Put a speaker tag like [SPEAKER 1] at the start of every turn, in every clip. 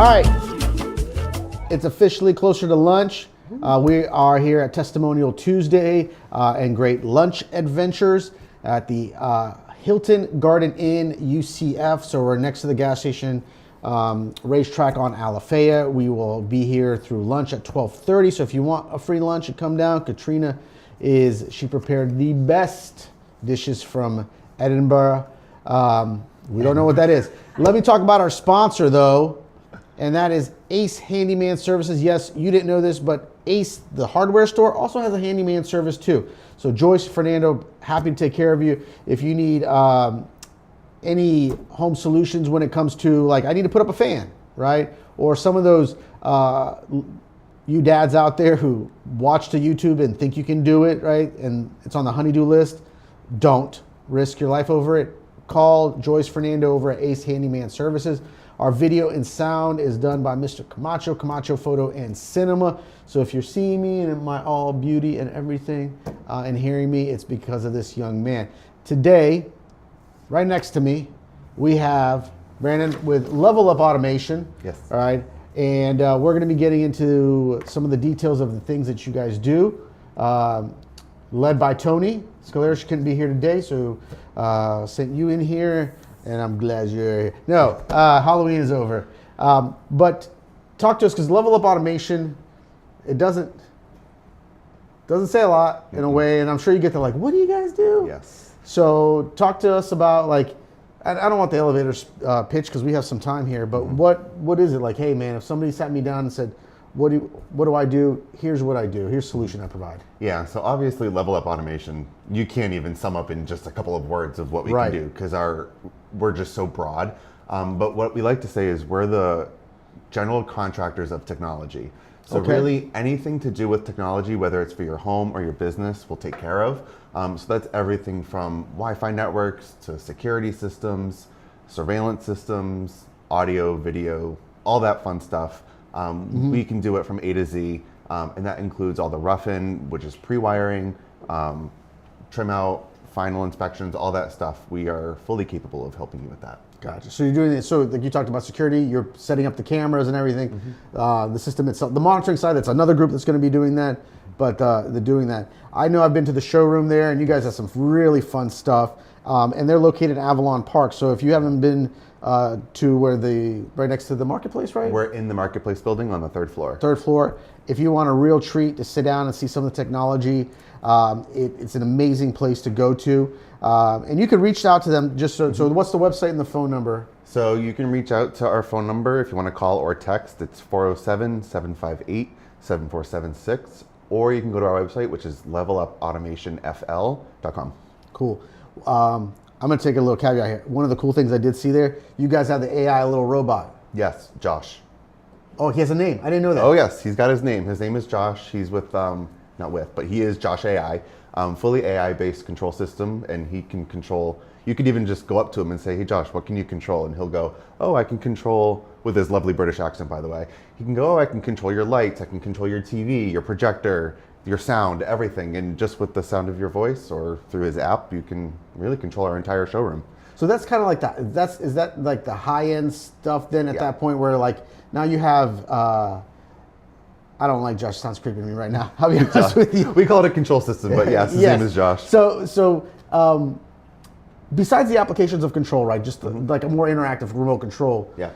[SPEAKER 1] right, it's officially closer to lunch. We are here at Testimonial Tuesday and Great Lunch Adventures at the Hilton Garden Inn UCF. So we're next to the gas station racetrack on Alafaya. We will be here through lunch at 12:30. So if you want a free lunch, you come down. Katrina she prepared the best dishes from Edinburgh. We don't know what that is. Let me talk about our sponsor though, and that is Ace Handyman Services. Yes, you didn't know this, but Ace, the hardware store, also has a handyman service too. So Joyce, Fernando, happy to take care of you. If you need any home solutions when it comes to, like, I need to put up a fan, right? Or some of those you dads out there who watch the YouTube and think you can do it, right? And it's on the honey-do list. Don't risk your life over it. Call Joyce Fernando over at Ace Handyman Services. Our video and sound is done by Mr. Camacho, Camacho Photo and Cinema. So if you're seeing me in my all beauty and everything and hearing me, it's because of this young man. Today, right next to me, we have Brandon with Level Up Automation.
[SPEAKER 2] Yes.
[SPEAKER 1] All right. And we're going to be getting into some of the details of the things that you guys do. Led by Tony Scalera. She couldn't be here today, so sent you in here, and I'm glad you're here. No, Halloween is over. But talk to us, because Level Up Automation, it doesn't say a lot in a way, and I'm sure you get to like, what do you guys do?
[SPEAKER 2] Yes.
[SPEAKER 1] So talk to us about, like, I don't want the elevator pitch because we have some time here, but what is it? Like, hey man, if somebody sat me down and said, what do I do? Here's what I do. Here's the solution I provide.
[SPEAKER 2] Yeah, so obviously Level Up Automation, you can't even sum up in just a couple of words of what we can do, because we're just so broad. But what we like to say is we're the general contractors of technology. So really anything to do with technology, whether it's for your home or your business, we'll take care of. So that's everything from Wi-Fi networks to security systems, surveillance systems, audio, video, all that fun stuff. We can do it from A to Z, and that includes all the rough-in, which is pre-wiring, trim out, final inspections, all that stuff. We are fully capable of helping you with that.
[SPEAKER 1] Gotcha. So you're doing it. So like you talked about security, you're setting up the cameras and everything, the system itself, the monitoring side. That's another group that's going to be doing that. But they're doing that. I know I've been to the showroom there, and you guys have some really fun stuff. And they're located in Avalon Park. So if you haven't been to right next to the marketplace, right?
[SPEAKER 2] We're in the marketplace building on the third floor.
[SPEAKER 1] Third floor. If you want a real treat to sit down and see some of the technology, it's an amazing place to go to. And you can reach out to them. So what's the website and the phone number?
[SPEAKER 2] So you can reach out to our phone number if you want to call or text. It's 407-758-7476. Or you can go to our website, which is levelupautomationfl.com.
[SPEAKER 1] Cool. I'm going to take a little caveat here. One of the cool things I did see there, you guys have the AI little robot.
[SPEAKER 2] Yes, Josh.
[SPEAKER 1] Oh, he has a name. I didn't know that.
[SPEAKER 2] Oh, yes. He's got his name. His name is Josh. He's with, but he is Josh AI. Fully AI-based control system, and he can control. You could even just go up to him and say, hey, Josh, what can you control? And he'll go, oh, I can control, with his lovely British accent, by the way. He can go, oh, I can control your lights. I can control your TV, your projector, your sound, everything. And just with the sound of your voice or through his app, you can really control our entire showroom.
[SPEAKER 1] So that's kind of like that. Is that like the high-end stuff then at that point where, like, now you have, I don't like Josh, sounds creepy to me right now. I'll be honest with you.
[SPEAKER 2] We call it a control system, but yes, his name is Josh.
[SPEAKER 1] So besides the applications of control, right, just like a more interactive remote control.
[SPEAKER 2] Yeah.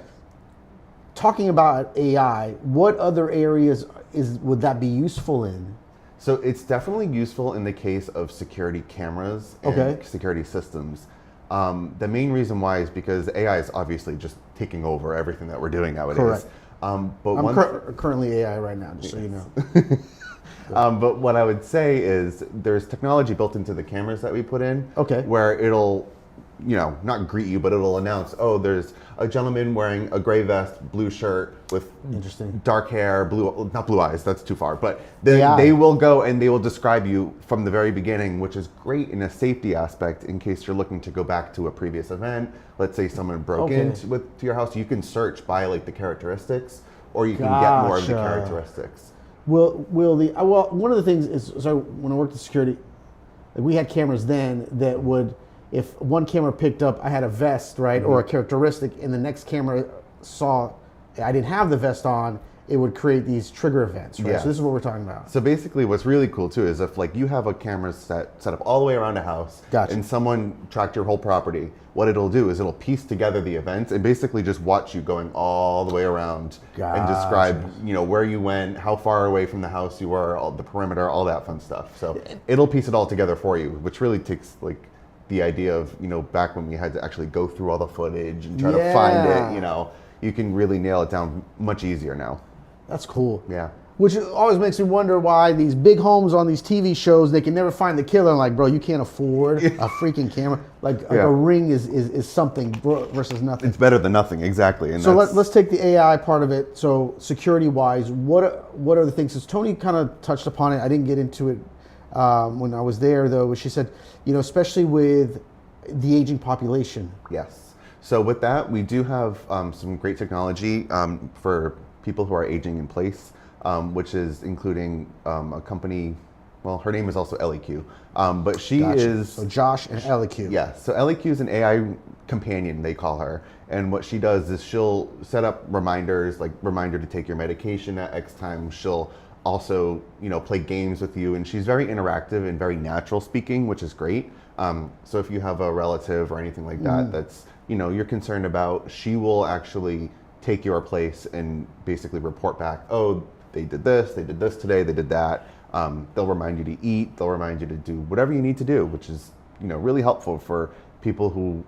[SPEAKER 1] Talking about AI, what other areas would that be useful in?
[SPEAKER 2] So it's definitely useful in the case of security cameras and security systems. The main reason why is because AI is obviously just taking over everything that we're doing nowadays.
[SPEAKER 1] Correct.
[SPEAKER 2] But
[SPEAKER 1] I'm currently AI right now, just so you know.
[SPEAKER 2] But what I would say is there's technology built into the cameras that we put in where it'll, not greet you, but it'll announce, oh, there's a gentleman wearing a gray vest, blue shirt with dark hair, not blue eyes, that's too far, but they will go and they will describe you from the very beginning, which is great in a safety aspect in case you're looking to go back to a previous event. Let's say someone broke into your house, you can search by like the characteristics, or you can get more of the characteristics.
[SPEAKER 1] One of the things is, so when I worked in security, we had cameras then that would, if one camera picked up, I had a vest, right, or a characteristic, and the next camera saw I didn't have the vest on, it would create these trigger events, right?
[SPEAKER 2] Yeah.
[SPEAKER 1] So this is what we're talking about.
[SPEAKER 2] So basically, what's really cool too is if like you have a camera set up all the way around a house,
[SPEAKER 1] Gotcha.
[SPEAKER 2] and someone tracked your whole property, what it'll do is it'll piece together the events and basically just watch you going all the way around and describe, where you went, how far away from the house you were, all the perimeter, all that fun stuff. So it'll piece it all together for you, which really takes like the idea of back when we had to actually go through all the footage and try to find it. You can really nail it down much easier now.
[SPEAKER 1] That's cool.
[SPEAKER 2] Yeah.
[SPEAKER 1] Which always makes me wonder why these big homes on these TV shows, they can never find the killer. I'm like, bro, you can't afford a freaking camera. Like a Ring is something versus nothing.
[SPEAKER 2] It's better than nothing, exactly. And
[SPEAKER 1] so let's take the AI part of it. So security-wise, what are the things? Because Tony kind of touched upon it. I didn't get into it when I was there, though. She said, especially with the aging population.
[SPEAKER 2] Yes. So with that, we do have some great technology for people who are aging in place, which is including a company. Well, her name is also LEQ, but she is
[SPEAKER 1] so Josh and LEQ.
[SPEAKER 2] Yeah. So LEQ is an AI companion, they call her, and what she does is she'll set up reminders, like reminder to take your medication at X time. She'll also, play games with you, and she's very interactive and very natural speaking, which is great. So if you have a relative or anything like that, that's you're concerned about, she will actually take your place and basically report back, oh, they did this today, they did that. They'll remind you to eat, they'll remind you to do whatever you need to do, which is, really helpful for people who,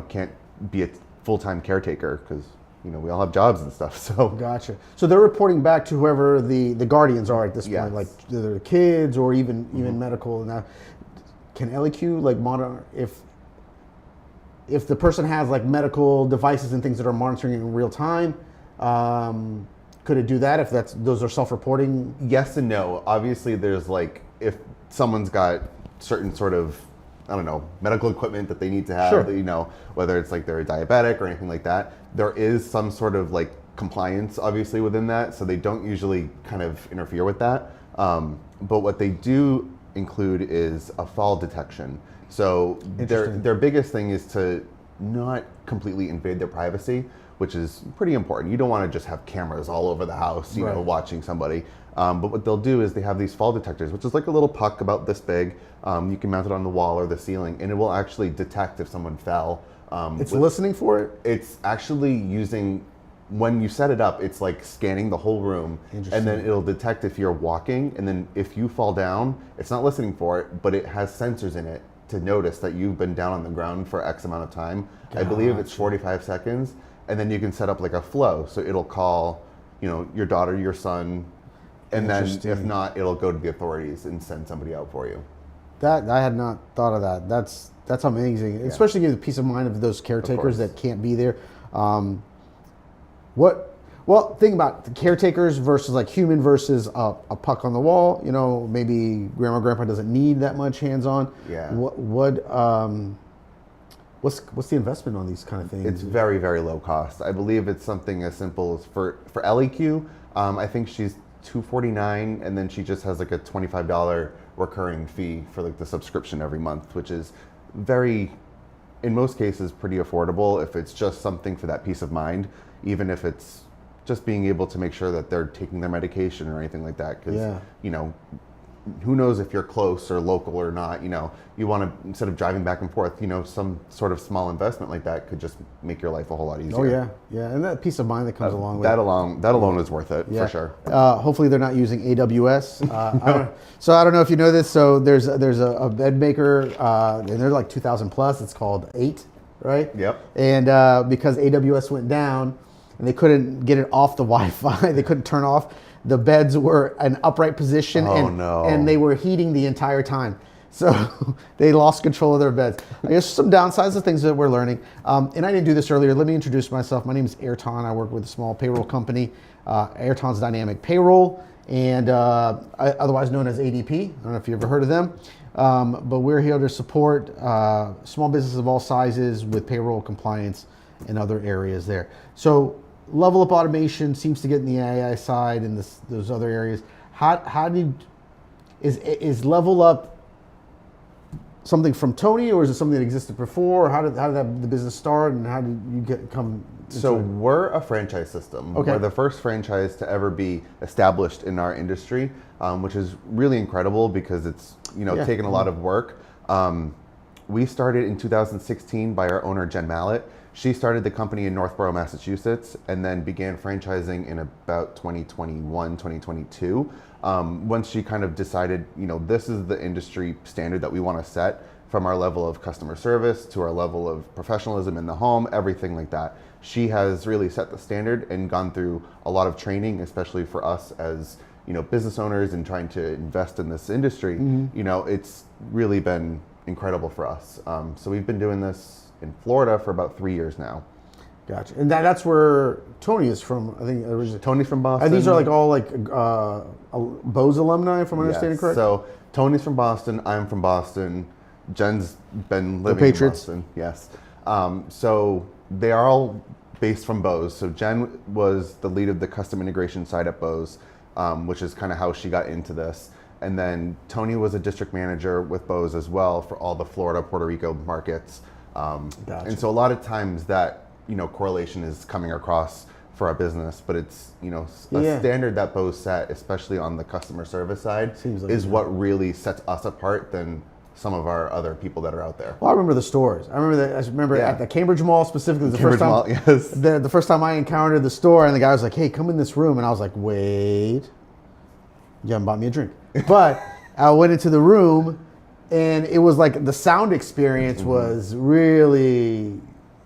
[SPEAKER 2] can't be a full-time caretaker, because, we all have jobs and stuff, so.
[SPEAKER 1] Gotcha. So they're reporting back to whoever the guardians are at this
[SPEAKER 2] Yes.
[SPEAKER 1] point, like their kids or even medical. Now, can LEQ like monitor if the person has like medical devices and things that are monitoring in real time? Could it do that if those are self-reporting?
[SPEAKER 2] Yes and no. Obviously, there's like, if someone's got certain sort of, I don't know, medical equipment that they need to have,
[SPEAKER 1] Sure.
[SPEAKER 2] Whether it's like they're a diabetic or anything like that, there is some sort of like compliance obviously within that, so they don't usually kind of interfere with that. But what they do include is a fall detection. So their biggest thing is to not completely invade their privacy, which is pretty important. You don't want to just have cameras all over the house, watching somebody. But what they'll do is they have these fall detectors, which is like a little puck about this big. You can mount it on the wall or the ceiling, and it will actually detect if someone fell.
[SPEAKER 1] It's listening for it?
[SPEAKER 2] It's actually using, when you set it up, it's like scanning the whole room, and then it'll detect if you're walking, and then if you fall down, it's not listening for it, but it has sensors in it to notice that you've been down on the ground for X amount of time. I believe it's 45 seconds. And then you can set up like a flow. So it'll call, your daughter, your son, and then if not, it'll go to the authorities and send somebody out for you.
[SPEAKER 1] That I had not thought of that. That's amazing, especially give the peace of mind of those caretakers that can't be there. Think about the caretakers versus like human versus a puck on the wall. Maybe grandma, grandpa doesn't need that much hands-on.
[SPEAKER 2] Yeah.
[SPEAKER 1] What's the investment on these kind of things?
[SPEAKER 2] It's very, very low cost. I believe it's something as simple as for LEQ, I think she's $249, and then she just has like a $25 recurring fee for like the subscription every month, which is very, in most cases, pretty affordable if it's just something for that peace of mind, even if it's just being able to make sure that they're taking their medication or anything like that. Because, who knows if you're close or local or not, you want to, instead of driving back and forth, some sort of small investment like that could just make your life a whole lot easier.
[SPEAKER 1] Oh yeah. And that peace of mind that comes along with
[SPEAKER 2] that alone is worth it, for sure.
[SPEAKER 1] Hopefully they're not using AWS. I don't know if you know this. So there's a bed maker, and they're like 2,000 plus. It's called 8, right?
[SPEAKER 2] Yep.
[SPEAKER 1] And because AWS went down and they couldn't get it off the Wi-Fi, they couldn't turn off. The beds were an upright position, and they were heating the entire time. So they lost control of their beds. I guess some downsides of things that we're learning. And I didn't do this earlier. Let me introduce myself. My name is Airton. I work with a small payroll company, Airton's Dynamic Payroll, and otherwise known as ADP. I don't know if you ever heard of them. But we're here to support small businesses of all sizes with payroll compliance and other areas there. So Level Up Automation seems to get in the AI side and those other areas. Is Level Up something from Tony, or is it something that existed before? How did the business start, and how did you come?
[SPEAKER 2] So we're a franchise system.
[SPEAKER 1] Okay.
[SPEAKER 2] We're the first franchise to ever be established in our industry, which is really incredible because it's taken a lot of work. We started in 2016 by our owner Jen Mallett. She started the company in Northborough, Massachusetts, and then began franchising in about 2021, 2022. Once she kind of decided, this is the industry standard that we want to set, from our level of customer service to our level of professionalism in the home, everything like that. She has really set the standard and gone through a lot of training, especially for us as business owners and trying to invest in this industry. It's really been incredible for us. So we've been doing this in Florida for about 3 years now.
[SPEAKER 1] Gotcha. And that's where Tony is from, I think originally.
[SPEAKER 2] Tony's from Boston.
[SPEAKER 1] And these are like all Bose alumni, if I'm understanding correct?
[SPEAKER 2] So Tony's from Boston, I'm from Boston, Jen's been living
[SPEAKER 1] Patriots.
[SPEAKER 2] in Boston. Yes. So they are all based from Bose. So Jen was the lead of the custom integration side at Bose, which is kind of how she got into this. And then Tony was a district manager with Bose as well for all the Florida, Puerto Rico markets.
[SPEAKER 1] Gotcha.
[SPEAKER 2] And so a lot of times that correlation is coming across for our business, but it's a standard that Bose set, especially on the customer service side, is what really sets us apart than some of our other people that are out there.
[SPEAKER 1] Well, I remember the stores. I remember at the Cambridge Mall specifically. The
[SPEAKER 2] Cambridge Mall, yes.
[SPEAKER 1] The first time I encountered the store, and the guy was like, "Hey, come in this room," and I was like, "Wait, you haven't bought me a drink." But I went into the room, and it was like the sound experience was really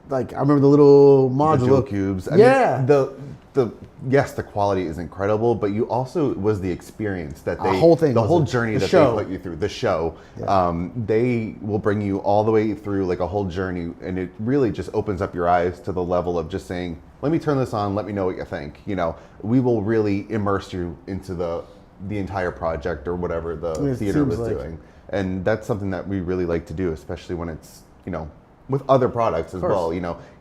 [SPEAKER 1] like, I remember the little module.
[SPEAKER 2] The dual cubes. I mean, yes, the quality is incredible, but you also was the experience that they, the whole journey that they put you through, the show. Yeah. They will bring you all the way through like a whole journey, and it really just opens up your eyes to the level of just saying, let me turn this on, let me know what you think. We will really immerse you into the entire project or whatever the theater was doing. And that's something that we really like to do, especially when it's, with other products as well.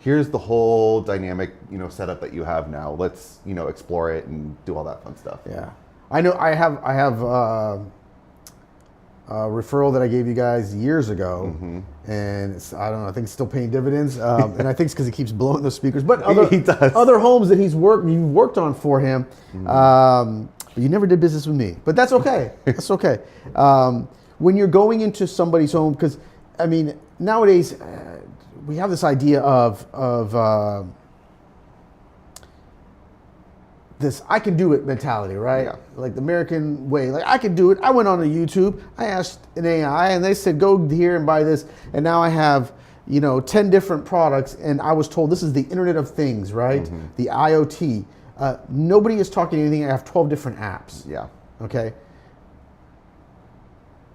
[SPEAKER 2] Here's the whole dynamic, setup that you have now. Let's, explore it and do all that fun stuff.
[SPEAKER 1] Yeah. I know I have a referral that I gave you guys years ago, and I don't know, I think it's still paying dividends. And I think it's because he keeps blowing those speakers. But other homes that you've worked on for him, you never did business with me. But that's okay. That's okay. When you're going into somebody's home, because I mean, nowadays we have this idea of this I can do it mentality, right?
[SPEAKER 2] Yeah.
[SPEAKER 1] Like the American way. Like, I can do it. I went on to YouTube. I asked an AI, and they said, go here and buy this. And now I have 10 different products, and I was told this is the Internet of Things, right? The IoT. Nobody is talking anything. I have 12 different apps.
[SPEAKER 2] Yeah.
[SPEAKER 1] Okay.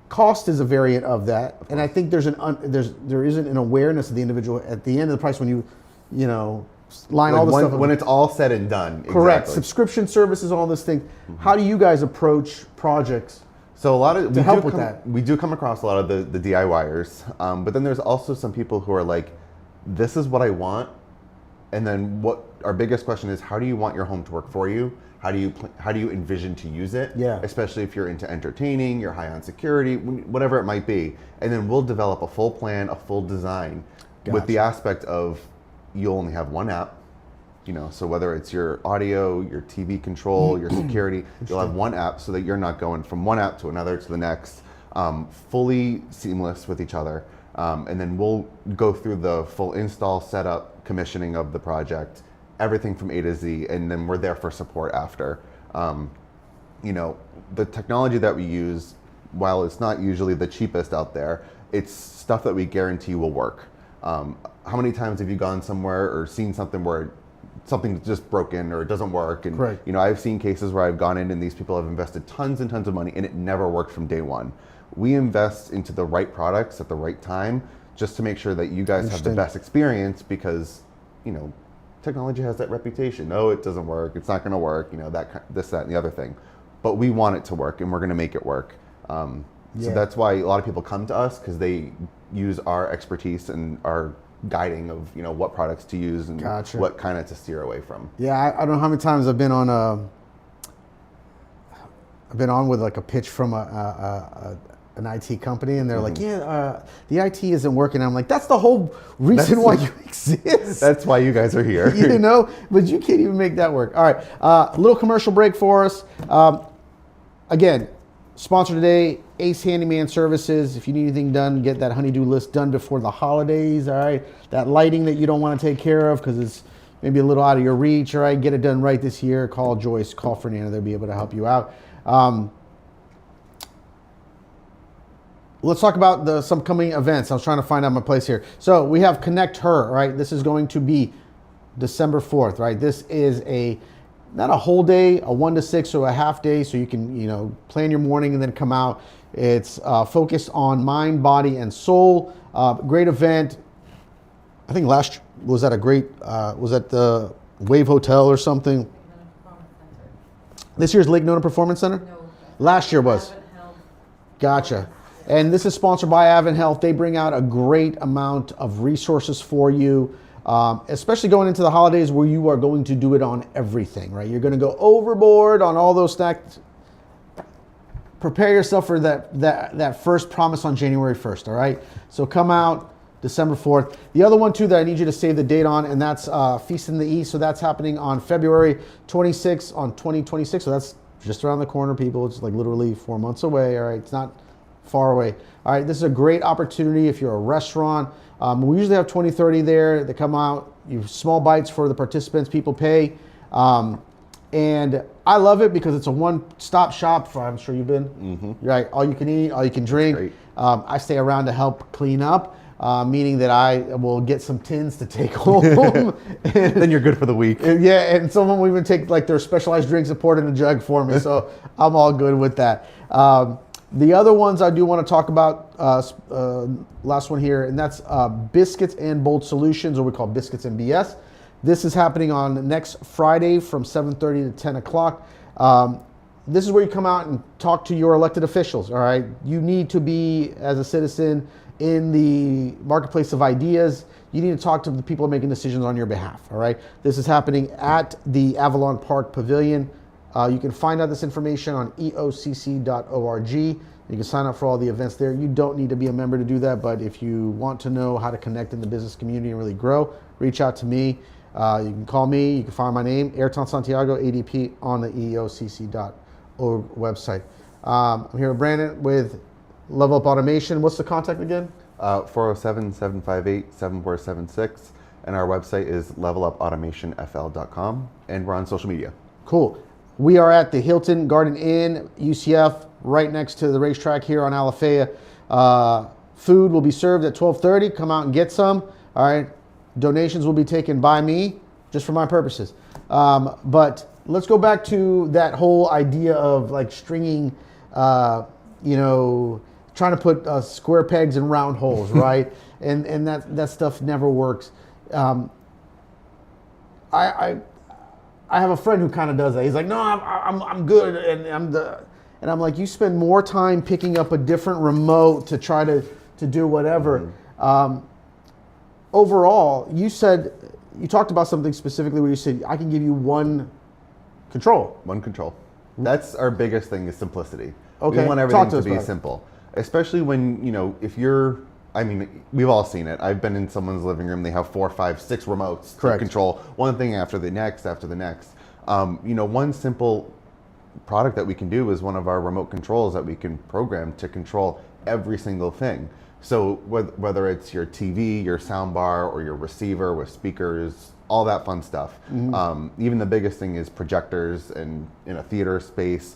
[SPEAKER 1] Cost is a variant of that, and I think there isn't an awareness of the individual at the end of the price when you line all the stuff
[SPEAKER 2] when it's all said and done.
[SPEAKER 1] Correct.
[SPEAKER 2] Exactly.
[SPEAKER 1] Subscription services, all this thing. How do you guys approach projects?
[SPEAKER 2] So we do come across a lot of the DIYers, but then there's also some people who are like, this is what I want, and then what our biggest question is, how do you want your home to work for you? How do you envision to use it?
[SPEAKER 1] Yeah.
[SPEAKER 2] Especially if you're into entertaining, you're high on security, whatever it might be. And then we'll develop a full plan, a full design, with the aspect of you'll only have one app. So whether it's your audio, your TV control, your security, you'll have one app so that you're not going from one app to another to the next, fully seamless with each other. And then we'll go through the full install, setup, commissioning of the project, everything from A to Z, and then we're there for support after. The technology that we use, while it's not usually the cheapest out there, it's stuff that we guarantee will work. How many times have you gone somewhere or seen something where something's just broken or it doesn't work? And
[SPEAKER 1] Correct.
[SPEAKER 2] I've seen cases where I've gone in and these people have invested tons and tons of money and it never worked from day one. We invest into the right products at the right time just to make sure that you guys have the best experience, because technology has that reputation. No, it doesn't work. It's not going to work. This, that, and the other thing. But we want it to work, and we're going to make it work. So that's why a lot of people come to us, because they use our expertise and our guiding of what products to use and what kind of to steer away from.
[SPEAKER 1] Yeah, I don't know how many times I've been on with like a pitch from a an IT company, and they're like, yeah, the IT isn't working. I'm like, that's the whole reason why you exist.
[SPEAKER 2] That's why you guys are here.
[SPEAKER 1] You know, but you can't even make that work. All right, a little commercial break for us. Again, sponsor today, Ace Handyman Services. If you need anything done, get that honeydew list done before the holidays. All right, that lighting that you don't want to take care of because it's maybe a little out of your reach. All right, get it done right this year. Call Joyce, call Fernando. They'll be able to help you out. Let's talk about some coming events. I was trying to find out my place here. So we have Connect Her, right? This is going to be December 4th, right? This is not a whole day, a 1 to 6 or a half day, so you can, plan your morning and then come out. It's focused on mind, body, and soul. Great event. I think last was at the Wave Hotel or something. This year's Lake Nona Performance Center?
[SPEAKER 3] No.
[SPEAKER 1] Last year was. Gotcha. And this is sponsored by Advent Health. They bring out a great amount of resources for you, especially going into the holidays where you are going to do it on everything, right? You're going to go overboard on all those snacks. Prepare yourself for that first promise on January 1st, all right? So come out December 4th. The other one, too, that I need you to save the date on, and that's Feast in the East. So that's happening on February 26th on 2026. So that's just around the corner, people. It's like literally 4 months away, all right? It's not far away. All right, this is a great opportunity if you're a restaurant. We usually have 20, 30 there. They come out, you have small bites for the participants, people pay. And I love it because it's a one-stop shop. I'm sure you've been. Mm-hmm. Right, all you can eat, all you can drink. I stay around to help clean up, meaning that I will get some tins to take home.
[SPEAKER 2] Then you're good for the week.
[SPEAKER 1] Yeah, and someone will even take like their specialized drinks and pour it in a jug for me. So I'm all good with that. The other ones I do want to talk about, last one here, and that's Biscuits and Bold Solutions, or we call Biscuits and BS. This is happening on next Friday from 7:30 to 10 o'clock. This is where you come out and talk to your elected officials, all right? You need to be, as a citizen, in the marketplace of ideas. You need to talk to the people making decisions on your behalf, all right? This is happening at the Avalon Park Pavilion. You can find out this information on eocc.org. You can sign up for all the events there. You don't need to be a member to do that, but if you want to know how to connect in the business community and really grow, reach out to me. You can call me. You can find my name, Ayrton Santiago, ADP, on the eocc.org website. I'm here with Brandon with Level Up Automation. What's the contact again?
[SPEAKER 2] 407-758-7476. And our website is levelupautomationfl.com. And we're on social media.
[SPEAKER 1] Cool. We are at the Hilton Garden Inn, UCF, right next to the racetrack here on Alafaya. Food will be served at 12:30. Come out and get some. All right. Donations will be taken by me, just for my purposes. But let's go back to that whole idea of like stringing, trying to put square pegs in round holes, right? and that stuff never works. I have a friend who kind of does that. He's like, no, I'm good, and I'm like, you spend more time picking up a different remote to try to do whatever. Mm-hmm. Overall, you talked about something specifically where you said, I can give you one control.
[SPEAKER 2] One control. That's our biggest thing, is simplicity.
[SPEAKER 1] Okay.
[SPEAKER 2] We want everything to be simple, especially when, if we've all seen it. I've been in someone's living room. They have 4, 5, 6 remotes to control one thing after the next. One simple product that we can do is one of our remote controls that we can program to control every single thing. So whether it's your TV, your sound bar, or your receiver with speakers, all that fun stuff. Mm-hmm. Even the biggest thing is projectors, and in a theater space,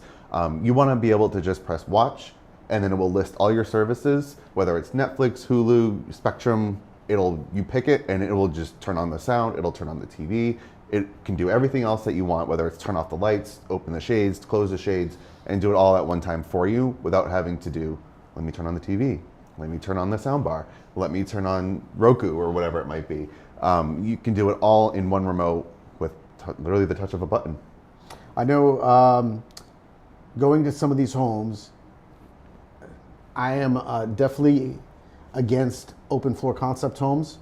[SPEAKER 2] you want to be able to just press watch, and then it will list all your services, whether it's Netflix, Hulu, Spectrum. You pick it, and it will just turn on the sound. It'll turn on the TV. It can do everything else that you want, whether it's turn off the lights, open the shades, close the shades, and do it all at one time for you without having to do, let me turn on the TV, let me turn on the sound bar, let me turn on Roku or whatever it might be. You can do it all in one remote with literally the touch of a button.
[SPEAKER 1] I know going to some of these homes, I am definitely against open floor concept homes,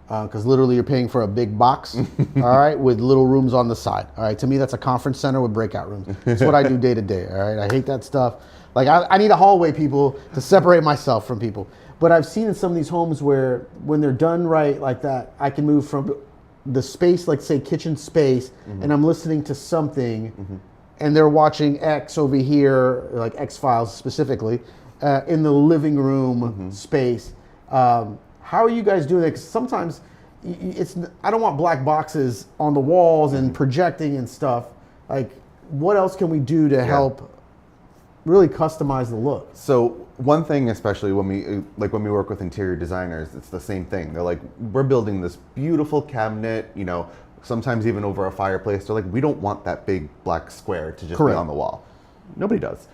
[SPEAKER 1] because literally you're paying for a big box, all right, with little rooms on the side. All right, to me that's a conference center with breakout rooms. That's what I do day to day. All right, I hate that stuff. Like I need a hallway, people, to separate myself from people. But I've seen in some of these homes where when they're done right like that, I can move from the space, like say kitchen space, and I'm listening to something, and they're watching X over here, like X Files specifically, in the living room space. How are you guys doing that? Because sometimes I don't want black boxes on the walls and projecting and stuff. Like, what else can we do to help really customize the look?
[SPEAKER 2] So one thing, especially when we work with interior designers, it's the same thing. They're like, we're building this beautiful cabinet, sometimes even over a fireplace. They're like, we don't want that big black square to just be on the wall. Nobody does.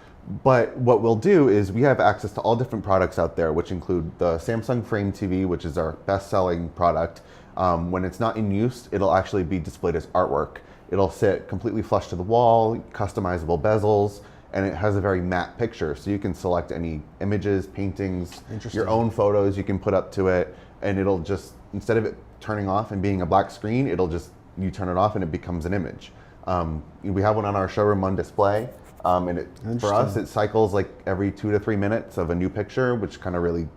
[SPEAKER 2] But what we'll do is we have access to all different products out there, which include the Samsung Frame TV, which is our best-selling product. When it's not in use, it'll actually be displayed as artwork. It'll sit completely flush to the wall, customizable bezels, and it has a very matte picture. So you can select any images, paintings, your own photos you can put up to it, and it'll just, instead of it turning off and being a black screen, you turn it off and it becomes an image. We have one on our showroom on display. For us, it cycles like every 2 to 3 minutes of a new picture, which kind of really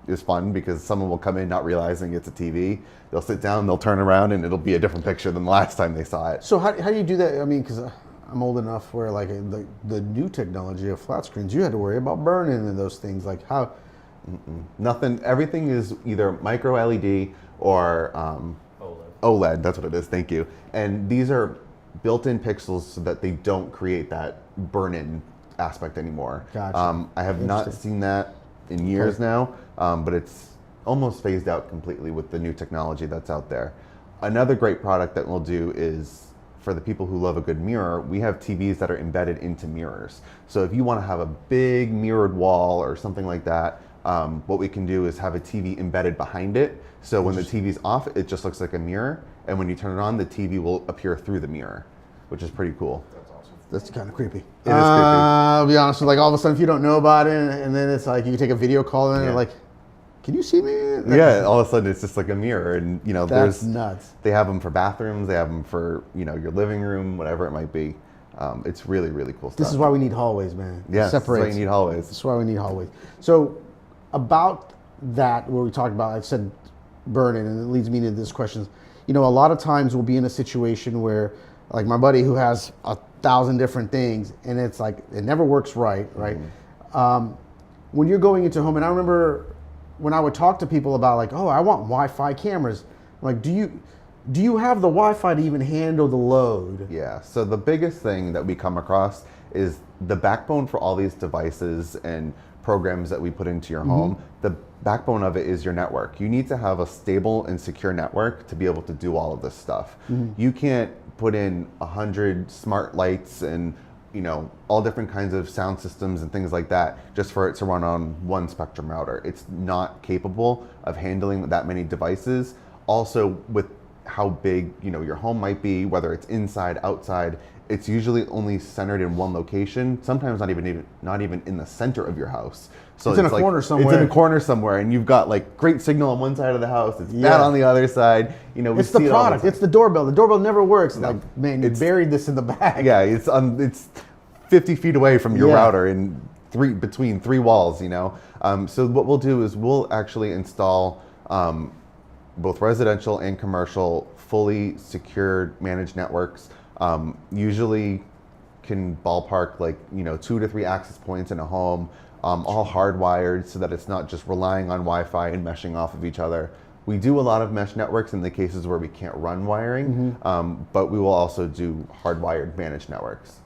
[SPEAKER 2] is fun because someone will come in not realizing it's a TV. They'll sit down, they'll turn around, and it'll be a different picture than the last time they saw it.
[SPEAKER 1] So how do you do that? I mean, because I'm old enough where like the new technology of flat screens, you had to worry about burning and those things. Like how?
[SPEAKER 2] Nothing. Everything is either micro LED or OLED. That's what it is. Thank you. And these are built-in pixels so that they don't create that burn-in aspect anymore.
[SPEAKER 1] Gotcha.
[SPEAKER 2] I have not seen that in years now, but it's almost phased out completely with the new technology that's out there. Another great product that we'll do is for the people who love a good mirror, we have TVs that are embedded into mirrors. So if you want to have a big mirrored wall or something like that, what we can do is have a TV embedded behind it. So when the TV's off, it just looks like a mirror. And when you turn it on, the TV will appear through the mirror, which is pretty cool.
[SPEAKER 1] That's awesome. That's kind of creepy.
[SPEAKER 2] It is creepy.
[SPEAKER 1] I'll be honest with you, like all of a sudden if you don't know about it, and then it's like you take a video call and you're like, can you see me?
[SPEAKER 2] Yeah, all of a sudden it's just like a mirror, and
[SPEAKER 1] that's
[SPEAKER 2] there's
[SPEAKER 1] nuts.
[SPEAKER 2] They have them for bathrooms, they have them for your living room, whatever it might be. It's really, really cool stuff.
[SPEAKER 1] This is why we need hallways, man.
[SPEAKER 2] Yeah, this is why you need hallways.
[SPEAKER 1] This is why we need hallways. So about that, where we talked about, I said burn-in, and it leads me to this question. A lot of times we'll be in a situation where, like my buddy who has 1,000 different things, and it's like it never works right? When you're going into a home, and I remember when I would talk to people about like, oh, I want Wi-Fi cameras. I'm like, do you have the Wi-Fi to even handle the load?
[SPEAKER 2] Yeah. So the biggest thing that we come across is the backbone for all these devices and programs that we put into your home. The backbone of it is your network. You need to have a stable and secure network to be able to do all of this stuff. You can't put in 100 smart lights and all different kinds of sound systems and things like that just for it to run on one Spectrum router. It's not capable of handling that many devices. Also, with how big your home might be, whether it's inside, outside, it's usually only centered in one location. Sometimes not even in the center of your house. So
[SPEAKER 1] it's in a corner somewhere.
[SPEAKER 2] It's in a corner somewhere, and you've got like great signal on one side of the house. It's bad on the other side.
[SPEAKER 1] It's the product. It's the doorbell. The doorbell never works. No, like, man, you buried this in the bag.
[SPEAKER 2] Yeah, it's 50 feet away from your router and between three walls. So what we'll do is we'll actually install both residential and commercial fully secured managed networks. Usually can ballpark like 2 to 3 access points in a home, all hardwired so that it's not just relying on Wi-Fi and meshing off of each other. We do a lot of mesh networks in the cases where we can't run wiring, but we will also do hardwired managed networks.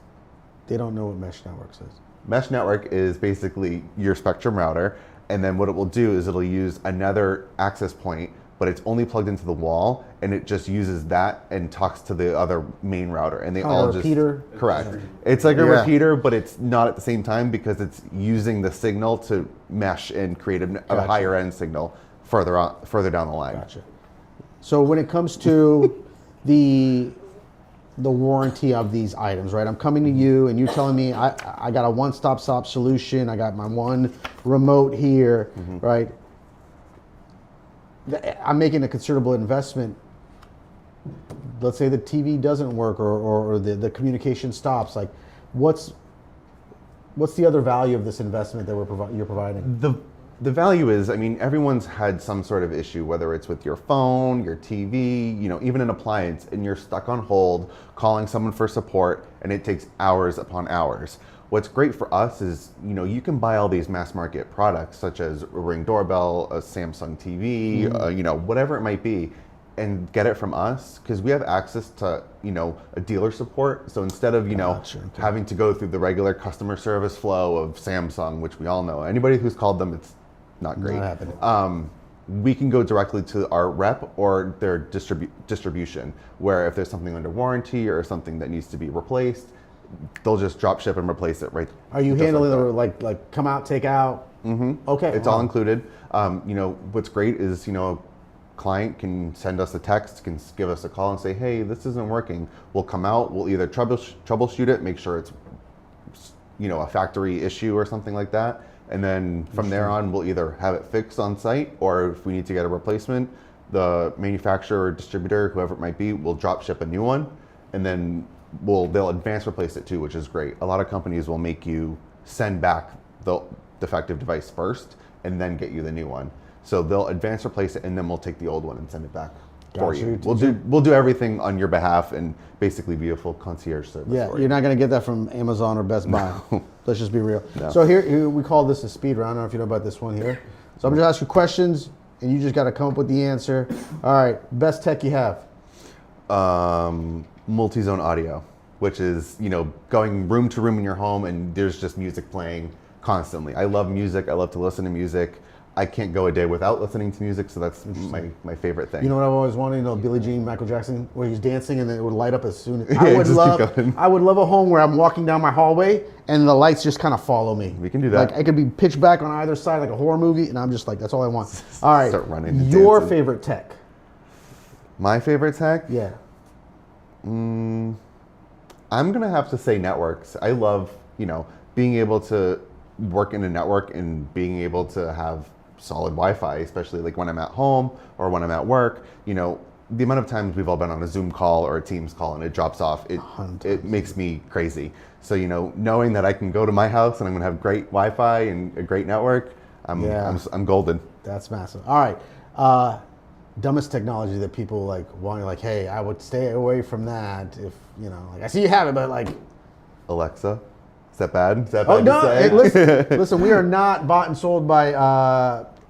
[SPEAKER 1] They don't know what mesh networks is.
[SPEAKER 2] Mesh network is basically your Spectrum router, and then what it will do is it'll use another access point, but it's only plugged into the wall, and it just uses that and talks to the other main router, and they all just
[SPEAKER 1] repeater.
[SPEAKER 2] Correct. It's like a repeater, but it's not at the same time because it's using the signal to mesh and create a higher end signal further down the line.
[SPEAKER 1] Gotcha. So when it comes to the warranty of these items, right? I'm coming to you and you're telling me I got a one-stop shop solution. I got my one remote here, right? I'm making a considerable investment. Let's say the TV doesn't work or the communication stops. Like, What's the other value of this investment that you're providing?
[SPEAKER 2] The value is, I mean, everyone's had some sort of issue, whether it's with your phone, your TV, even an appliance, and you're stuck on hold calling someone for support, and it takes hours upon hours. What's great for us is, you can buy all these mass market products, such as a Ring doorbell, a Samsung TV, whatever it might be, and get it from us because we have access to, a dealer support. So instead of, having to go through the regular customer service flow of Samsung, which we all know, anybody who's called them, it's not great.
[SPEAKER 1] Not happening.
[SPEAKER 2] We can go directly to our rep or their distribution, where if there's something under warranty or something that needs to be replaced, they'll just drop ship and replace it right.
[SPEAKER 1] Are you handling the like come out, take out? Mm-hmm. Okay.
[SPEAKER 2] It's all included. What's great is, a client can send us a text, can give us a call and say, hey, this isn't working. We'll come out, we'll either troubleshoot it, make sure it's, a factory issue or something like that. And then from there on, we'll either have it fixed on site, or if we need to get a replacement, the manufacturer or distributor, whoever it might be, will drop ship a new one. And then they'll advance replace it too, which is great. A lot of companies will make you send back the defective device first and then get you the new one. So they'll advance replace it, and then we'll take the old one and send it back for you. We'll do everything on your behalf and basically be a full concierge service.
[SPEAKER 1] Yeah,
[SPEAKER 2] for
[SPEAKER 1] you're not going to get that from Amazon or Best Buy.
[SPEAKER 2] No.
[SPEAKER 1] Let's just be real.
[SPEAKER 2] No.
[SPEAKER 1] So here we call this a speed round. I don't know if you know about this one here. So I'm going to ask you questions, and you just got to come up with the answer. All right, best tech you have?
[SPEAKER 2] Multi-zone audio, which is, going room to room in your home, and there's just music playing constantly. I love music. I love to listen to music. I can't go a day without listening to music, so that's my favorite thing.
[SPEAKER 1] You know what I've always wanted? Billie Jean, Michael Jackson, where he's dancing and then it would light up as soon as...
[SPEAKER 2] Yeah,
[SPEAKER 1] I would love a home where I'm walking down my hallway and the lights just kind of follow me.
[SPEAKER 2] We can do that.
[SPEAKER 1] Like, it could be pitch black on either side like a horror movie, and I'm just like, that's all I want. All right,
[SPEAKER 2] Start running and
[SPEAKER 1] your
[SPEAKER 2] dancing.
[SPEAKER 1] favorite tech?
[SPEAKER 2] My favorite tech?
[SPEAKER 1] Yeah.
[SPEAKER 2] I'm going to have to say networks. I love, being able to work in a network and being able to have solid Wi-Fi, especially like when I'm at home or when I'm at work. The amount of times we've all been on a Zoom call or a Teams call and it drops off, it makes me crazy. So, knowing that I can go to my house and I'm gonna have great Wi-Fi and a great network, I'm golden.
[SPEAKER 1] That's massive. All right. Dumbest technology that people want, hey, I would stay away from that if, I see you have it, but
[SPEAKER 2] Alexa. Is that bad? Is that
[SPEAKER 1] oh,
[SPEAKER 2] bad
[SPEAKER 1] no,
[SPEAKER 2] to say?
[SPEAKER 1] Hey, listen, we are not bought and sold by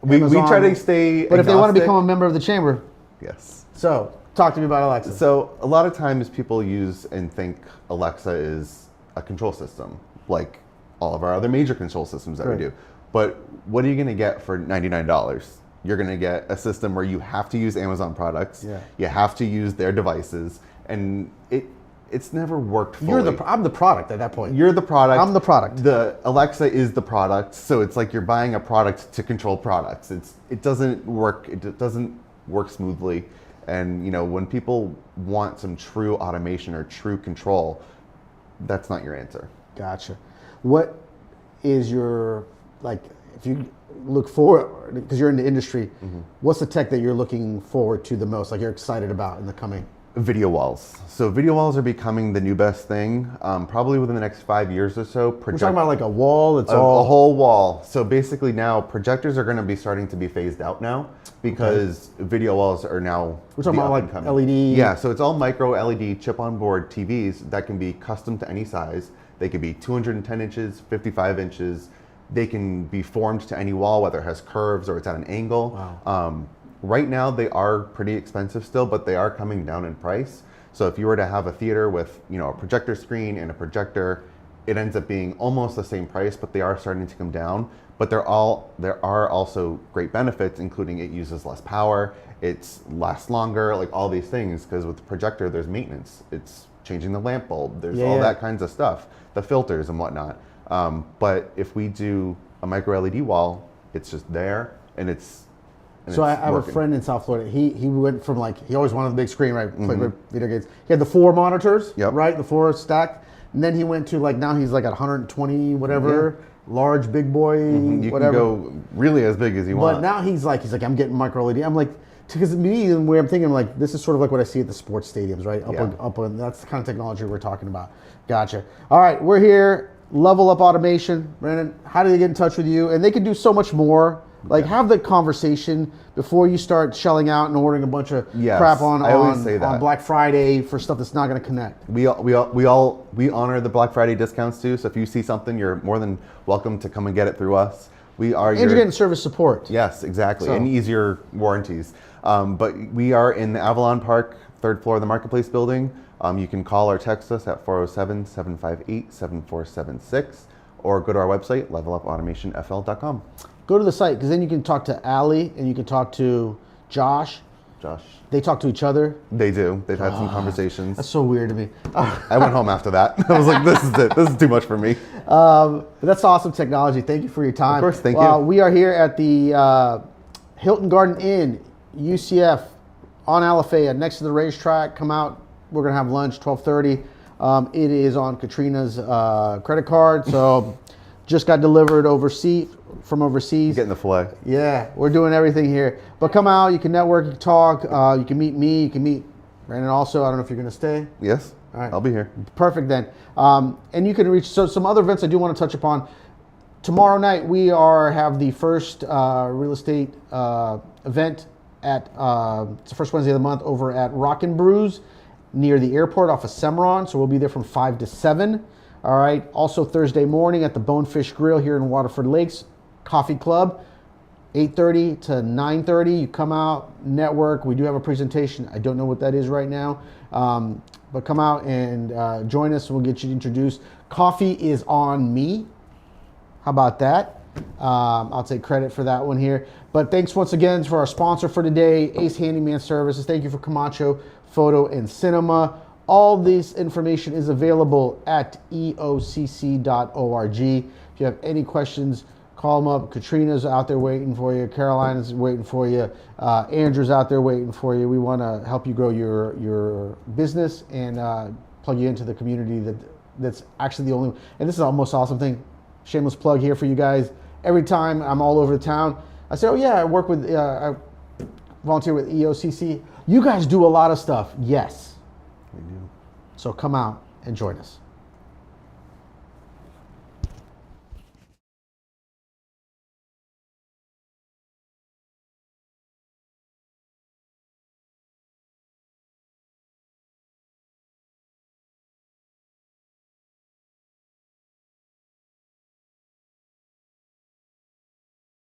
[SPEAKER 2] we
[SPEAKER 1] Amazon,
[SPEAKER 2] try to stay
[SPEAKER 1] but if they want to
[SPEAKER 2] agnostic.
[SPEAKER 1] become a member of the chamber.
[SPEAKER 2] Yes.
[SPEAKER 1] So, talk to me about Alexa.
[SPEAKER 2] So, a lot of times people use and think Alexa is a control system, like all of our other major control systems that we do. But what are you going to get for $99? You're going to get a system where you have to use Amazon products.
[SPEAKER 1] Yeah.
[SPEAKER 2] You have to use their devices, and it's never worked fully.
[SPEAKER 1] I'm the product at that point.
[SPEAKER 2] You're the product.
[SPEAKER 1] I'm the product.
[SPEAKER 2] The Alexa is the product, so it's like you're buying a product to control products. It doesn't work. It doesn't work smoothly. And when people want some true automation or true control, that's not your answer.
[SPEAKER 1] Gotcha. What is your if you look forward, because you're in the industry, what's the tech that you're looking forward to the most? You're excited about in the coming?
[SPEAKER 2] Video walls. So video walls are becoming the new best thing. Probably within the next 5 years or so.
[SPEAKER 1] We're talking about a wall that's all...
[SPEAKER 2] A whole wall. So basically now projectors are going to be starting to be phased out now because video walls are now...
[SPEAKER 1] We're talking about LED...
[SPEAKER 2] Yeah, so it's all micro LED chip on board TVs that can be custom to any size. They could be 210 inches, 55 inches. They can be formed to any wall, whether it has curves or it's at an angle.
[SPEAKER 1] Wow.
[SPEAKER 2] Right now, they are pretty expensive still, but they are coming down in price. So if you were to have a theater with, a projector screen and a projector, it ends up being almost the same price, but they are starting to come down. But there are also great benefits, including it uses less power, it lasts longer, all these things. Because with the projector, there's maintenance. It's changing the lamp bulb. There's all that kinds of stuff, the filters and whatnot. But if we do a micro LED wall, it's just there and it's...
[SPEAKER 1] So I have a friend in South Florida. He went from he always wanted the big screen, right? Played video games. He had the 4 monitors, right? The 4 stacked. And then he went to now he's at 120 whatever, large big boy,
[SPEAKER 2] you
[SPEAKER 1] whatever.
[SPEAKER 2] You can go really as big as you want.
[SPEAKER 1] But now he's like I'm getting micro LED. I'm because me and where I'm thinking this is sort of what I see at the sports stadiums, right? Up on that's the kind of technology we're talking about. Gotcha. All right, we're here Level Up Automation. Brandon, how do they get in touch with you? And they can do so much more. Like, have the conversation before you start shelling out and ordering a bunch of
[SPEAKER 2] Yes,
[SPEAKER 1] crap on
[SPEAKER 2] I always say that.
[SPEAKER 1] on Black Friday for stuff that's not going to connect.
[SPEAKER 2] We honor the Black Friday discounts too. So if you see something, you're more than welcome to come and get it through us. We are
[SPEAKER 1] And you're getting service support.
[SPEAKER 2] Yes, exactly,
[SPEAKER 1] So-
[SPEAKER 2] and easier warranties. But we are in the Avalon Park, 3rd floor of the Marketplace building. You can call or text us at 407-758-7476 or go to our website, levelupautomationfl.com.
[SPEAKER 1] Go to the site because then you can talk to Allie and you can talk to Josh.
[SPEAKER 2] Josh.
[SPEAKER 1] They talk to each other.
[SPEAKER 2] They do. They've had some conversations.
[SPEAKER 1] That's so weird to me.
[SPEAKER 2] I went home after that. I was like, this is it. This is too much for me.
[SPEAKER 1] But that's awesome technology. Thank you for your time.
[SPEAKER 2] Of course, thank you.
[SPEAKER 1] We are here at the Hilton Garden Inn, UCF, on Alafaya, next to the racetrack. Come out. We're going to have lunch, 12:30. It is on Katrina's credit card. So just got delivered from overseas.
[SPEAKER 2] Getting the filet.
[SPEAKER 1] Yeah, we're doing everything here. But come out. You can network. You can talk. You can meet me. You can meet Brandon also. I don't know if you're going to stay.
[SPEAKER 2] Yes.
[SPEAKER 1] All right.
[SPEAKER 2] I'll be here.
[SPEAKER 1] Perfect then. And you can reach some other events I do want to touch upon. Tomorrow night we have the first real estate event at it's the first Wednesday of the month over at Rockin' Brews near the airport off of Cimarron. So we'll be there from 5 to 7. All right. Also Thursday morning at the Bonefish Grill here in Waterford Lakes Coffee Club, 8:30 to 9:30. You come out, network. We do have a presentation. I don't know what that is right now. But come out and join us. We'll get you introduced. Coffee is on me. How about that? I'll take credit for that one here. But thanks once again for our sponsor for today, Ace Handyman Services. Thank you for Camacho Photo and Cinema. All this information is available at eocc.org. If you have any questions, call them up. Katrina's out there waiting for you. Carolina's waiting for you. Andrew's out there waiting for you. We want to help you grow your business and plug you into the community that's actually the only. And this is the most awesome thing. Shameless plug here for you guys. Every time I'm all over the town, I say, "Oh yeah, I volunteer with EOCC." You guys do a lot of stuff. Yes.
[SPEAKER 2] We do.
[SPEAKER 1] So come out and join us.